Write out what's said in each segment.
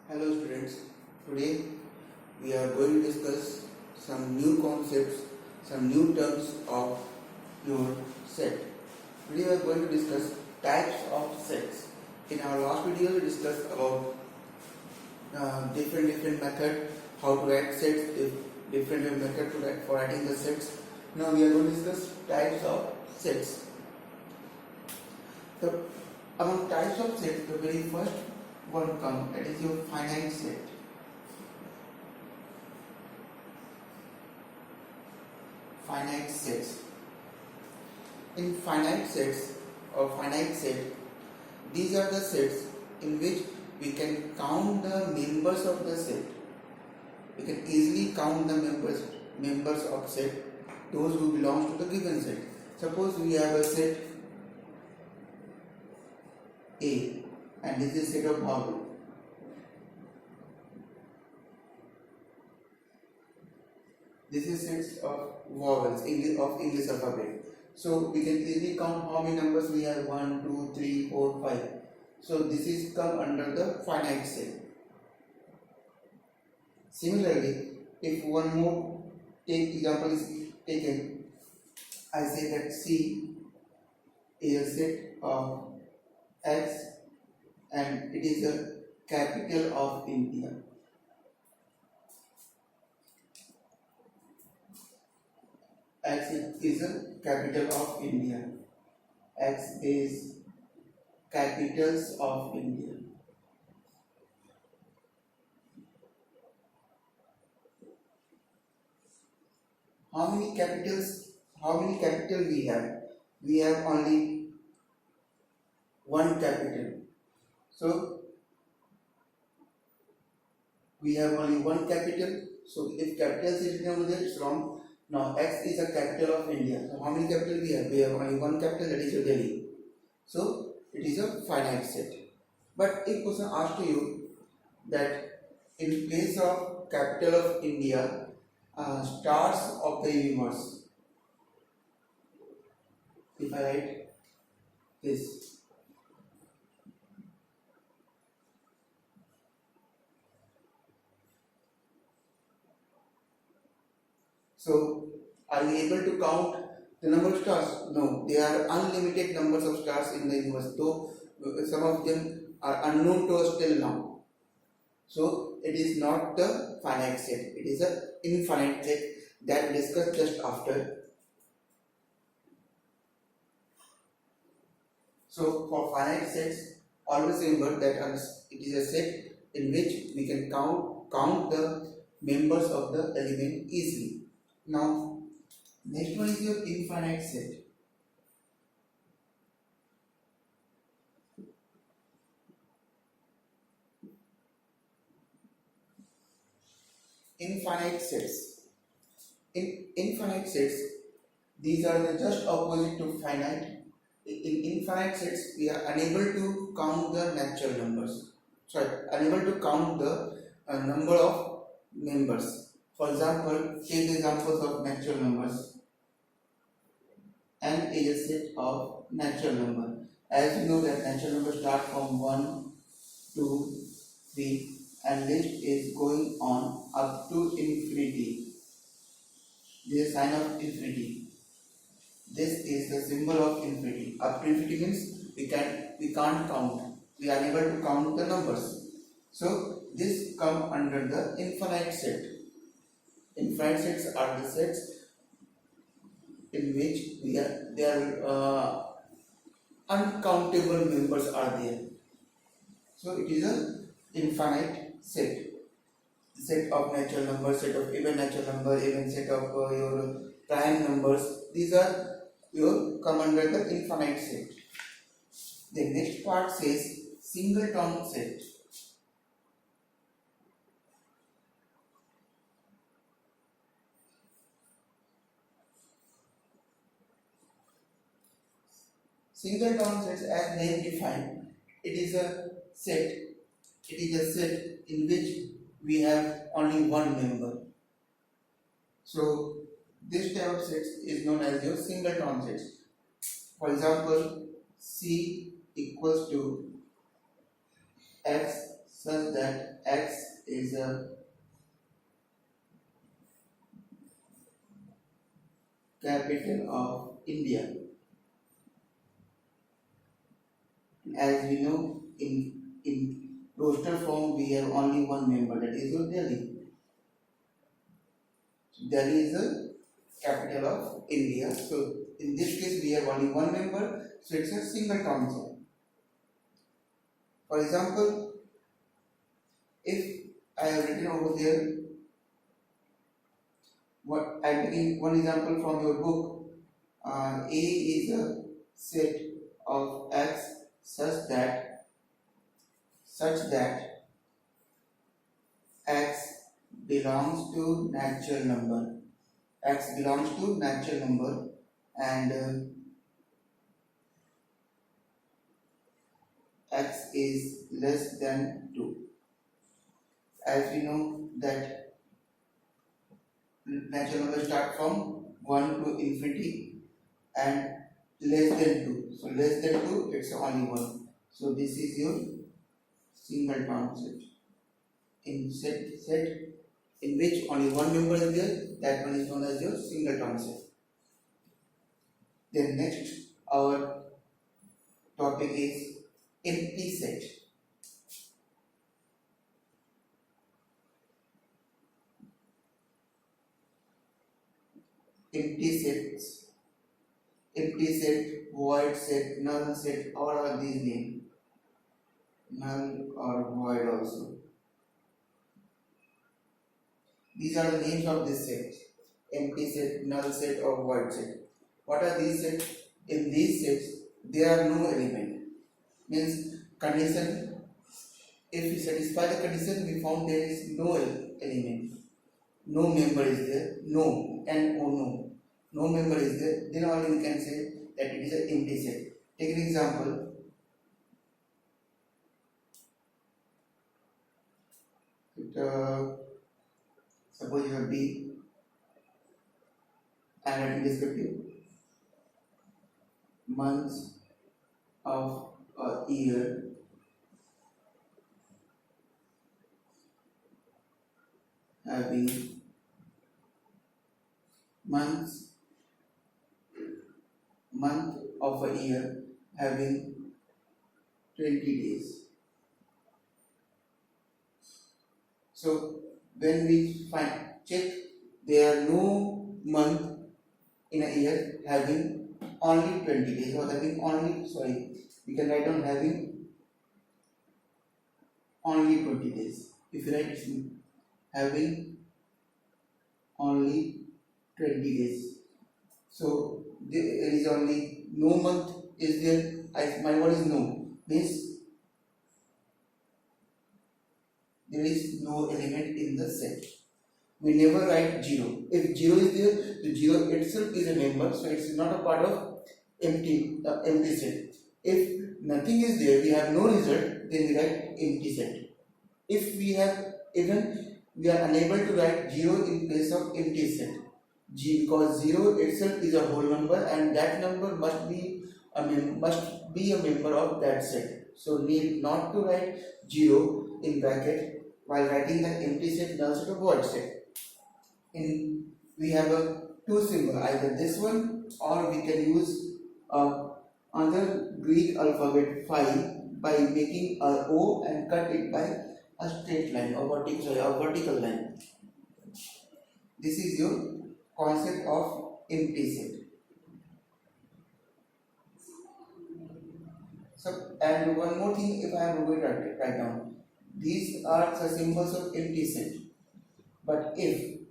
Hello students, today we are going to discuss some new concepts, some new terms of your set. Today we are going to discuss types of sets. In our last video we discussed about different method how to add sets, different method for adding the sets. Now we are going to discuss types of sets. The among types of sets, the very first one come, that is your finite set. Finite sets. In finite sets or finite set, these are the sets in which we can count the members of the set. We can easily count the members of set, those who belongs to the given set. Suppose we have a set A and this is set of vowel. This is sets of vowels of English alphabet. So we can easily count how many numbers we have: 1, 2, 3, 4, 5. So this is come under the finite set. Similarly, if one more example is taken, I say that C is a set of X and it is a capital of India. X is a capital of India. X is capitals of India. How many capital we have? We have only one capital. So we have only one capital. So if capital is written over there, it's wrong. Now X is a capital of India. So how many capital we have? We have only one capital, that is your Delhi. So it is a finite set. But if person asks to you that in place of capital of India, stars of the universe, if I write this, so are we able to count the number of stars? No, there are unlimited numbers of stars in the universe, though some of them are unknown to us till now. So it is not the finite set, it is an infinite set that we discussed just after. So for finite sets, always remember that it is a set in which we can count the members of the element easily. Now, next one is your infinite set. Infinite sets. In infinite sets, these are the just opposite to finite. In infinite sets, we are unable to count the natural numbers. Unable to count the number of members. For example, take the examples of natural numbers. N is a set of natural number. As you know that natural numbers start from 1, 2, 3 and list is going on up to infinity. This is sign of infinity. This is the symbol of infinity. Up to infinity means we can't count. We are unable to count the numbers. So this come under the infinite set. Infinite sets are the sets in which there are uncountable members are there. So it is an infinite set. Set of natural numbers, set of even natural number, even set of your prime numbers. These are your come under the infinite set. The next part says singleton set. Singleton sets, as name defined, it is a set. It is a set in which we have only one member. So this type of sets is known as your singleton sets. For example, C equals to X such that X is a capital of India. As we know, in roster form we have only one member, that is your Delhi. Delhi is the capital of India. So in this case we have only one member, so it's a single township. For example, if I have written over there, what I am taking one example from your book. A is a set of X such that X belongs to natural number. X belongs to natural number and X is less than 2. As we know that natural numbers start from 1 to infinity and less than 2. So less than 2, it's only 1. So this is your single township. In set in which only one member is there, that one is known as your single township. Then next, our topic is empty set. Empty set, void set, null set, all are these names. Null or void also. These are the names of this set. Empty set, null set or void set. What are these sets? In these sets, there are no element. Means condition, if we satisfy the condition, we found there is no element. No member is there. No, N-O, no member is there. Then only we can say that it is an empty set. Take an example. Suppose you have B and writing descriptive months of a year having month of a year having 20 days. So when we check, there are no month in a year having only 20 days or having only, we can write down having only 20 days. If you write having only 20 days, so there is only no month is there. My word is no, means there is no element in the set. We never write 0. If 0 is there, the 0 itself is a member, so it's not a part of empty set. If nothing is there, we have no result, then we write empty set. If we have we are unable to write 0 in place of empty set, because 0 itself is a whole number and that number must be a member of that set. So need not to write 0 in bracket while writing the empty set, null set or void set. We have a two symbol, either this one or we can use other Greek alphabet phi by making a O and cut it by a straight line or vertical line. This is your concept of empty set. So, and one more thing, if I am going to write down, these are the symbols of empty set. But if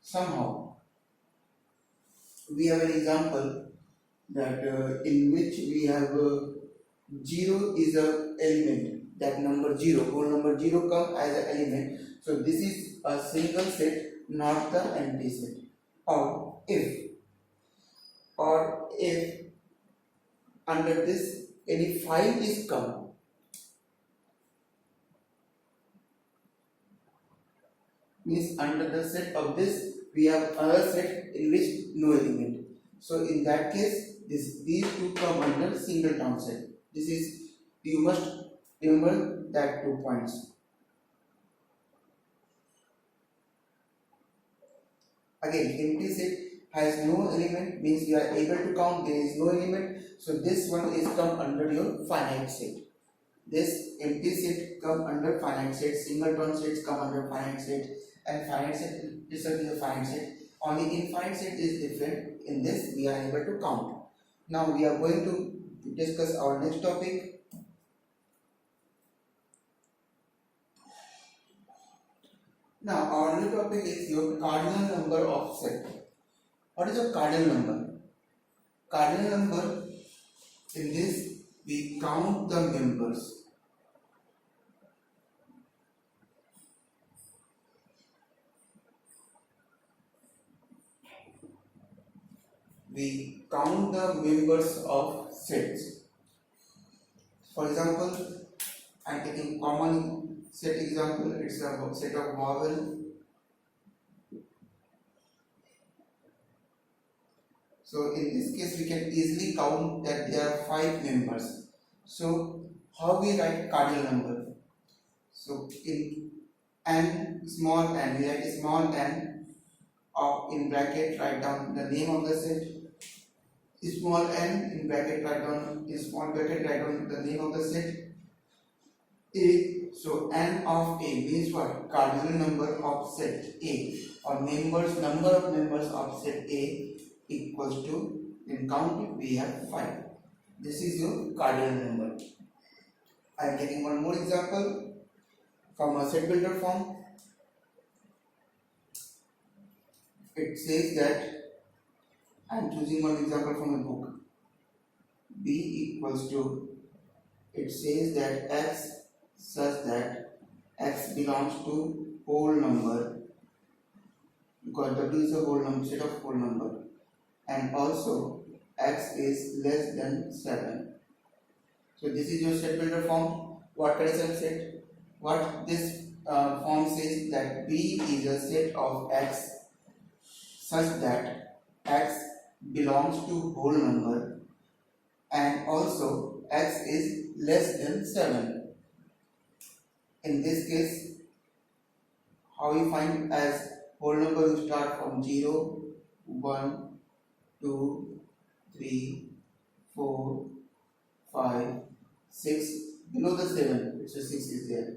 somehow we have an example that in which we have 0 is a element, that number 0, whole number 0 come as an element, so this is a single set, not the empty set. Or if under this any 5 is come, means under the set of this we have another set in which no element. So in that case, these two come under single township. You must remember that 2 points. Again, empty set has no element, means you are able to count, there is no element. So this one is come under your finite set. This empty set come under finite set, singleton sets come under finite set, and finite set is a finite set. Only infinite set is different. In this we are able to count. Now we are going to discuss our next topic. Now our new topic is your cardinal number of set. What is a cardinal number? Cardinal number, in this we count the members. We count the members of sets. For example, I am taking common set example. It's a set of vowel. So in this case, we can easily count that there are 5 members. So how we write cardinal number? So in n, small n, we write small n, or in bracket write down the name of the set. Small n in bracket write down, in small bracket write down the name of the set. A, so n of A means what? Cardinal number of set A, or members, number of members of set A equals to, in count it we have 5. This is your cardinal number. I am taking one more example from a set builder form. It says that, I am choosing one example from a book. B equals to, it says that x such that x belongs to whole number, because W is a whole number, set of whole number, and also x is less than 7. So this is your set builder form. What condition set? What this form says that B is a set of x such that x belongs to whole number and also x is less than 7. In this case, how we find as whole number, we start from 0, 1, 2, 3, 4, 5, 6, below the 7, so 6 is there.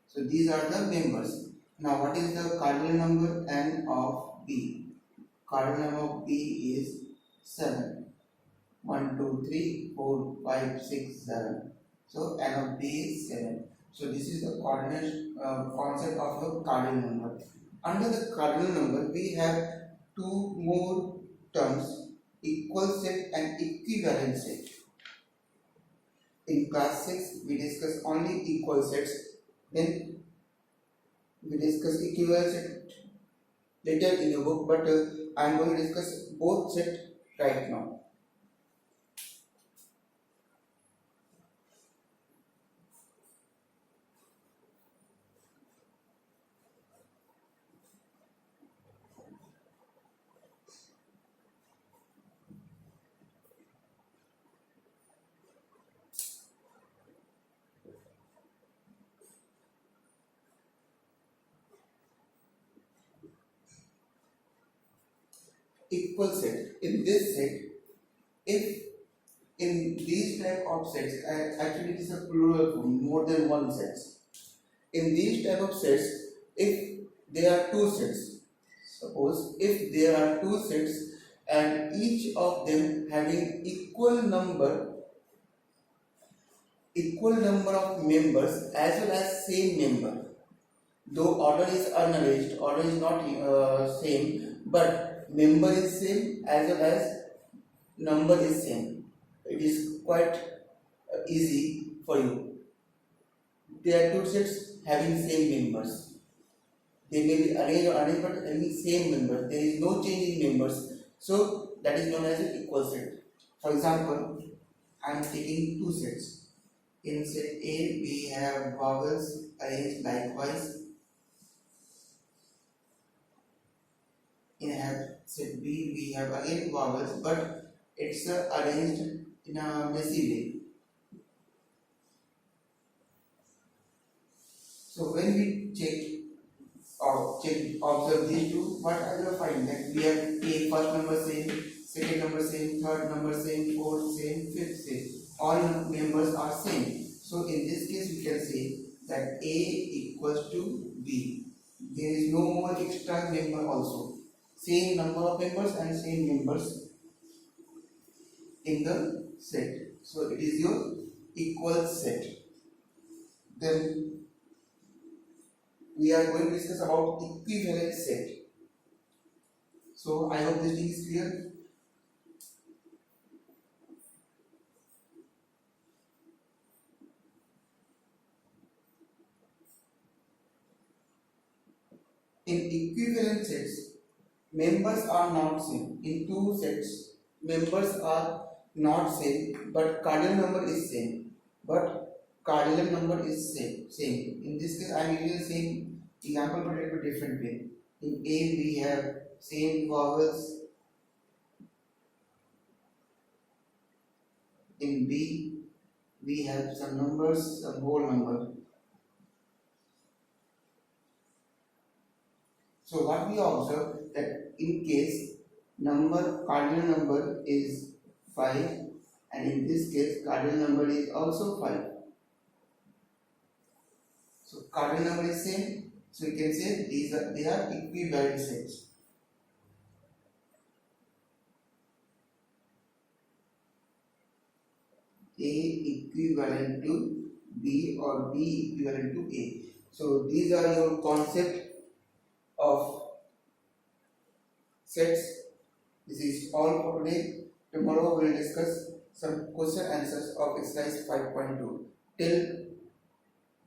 So these are the members. Now what is the cardinal number n of B? Cardinal number of B is 7. 1, 2, 3, 4, 5, 6, 7. So n of B is 7. So this is the coordinate concept of a cardinal number. Under the cardinal number, we have 2 more terms: equal set and equivalent set. In class 6, we discuss only equal sets. Then we discuss equivalent set later in your book, but I am going to discuss both sets right now. Equal set. In this set, if in these type of sets, actually it is a plural form, more than one sets. In these type of sets, if there are 2 sets, suppose if there are 2 sets and each of them having equal number of members as well as same member, though order is unarranged, order is not same, but member is same as well as number is same. It is quite easy for you. There are 2 sets having same members. They may be arranged or arranged, but having same members. There is no change in members. So that is known as an equal set. For example, I am taking 2 sets. In set A, we have vowels arranged likewise. In set B, we have again vowels, but it's arranged in a messy way. So when we check or observe these two, what I will find that we have a first number same, second number same, third number same, fourth same, fifth same. All members are same. So in this case we can say that A equals to B. There is no more extra member also. Same number of members and same members in the set. So it is your equal set. Then we are going to discuss about equivalent set. So I hope this thing is clear. In equivalent sets, members are not same. In two sets, members are not same, but cardinal number is same. But cardinal number is same. In this case, I am using the same example but in a different way. In A, we have same vowels. In B, we have some numbers, some whole number. So what we observe that in case cardinal number is 5, and in this case cardinal number is also 5. So cardinal number is same. So you can say they are equivalent sets. A equivalent to B or B equivalent to A. So these are your concept of sets. This is all for today. Tomorrow we will discuss some question answers of exercise 5.2. Till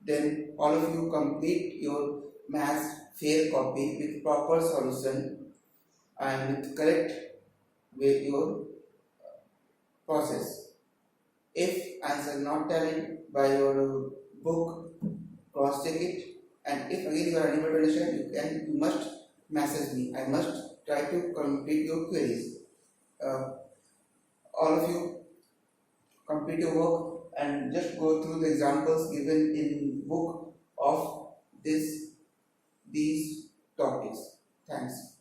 then, all of you complete your maths fair copy with proper solution and with correct way your process. If answer not tallied by your book, cross check it. And if again you are unable to understand, you must message me. I must try to complete your queries. All of you complete your work and just go through the examples given in book of these topics. Thanks.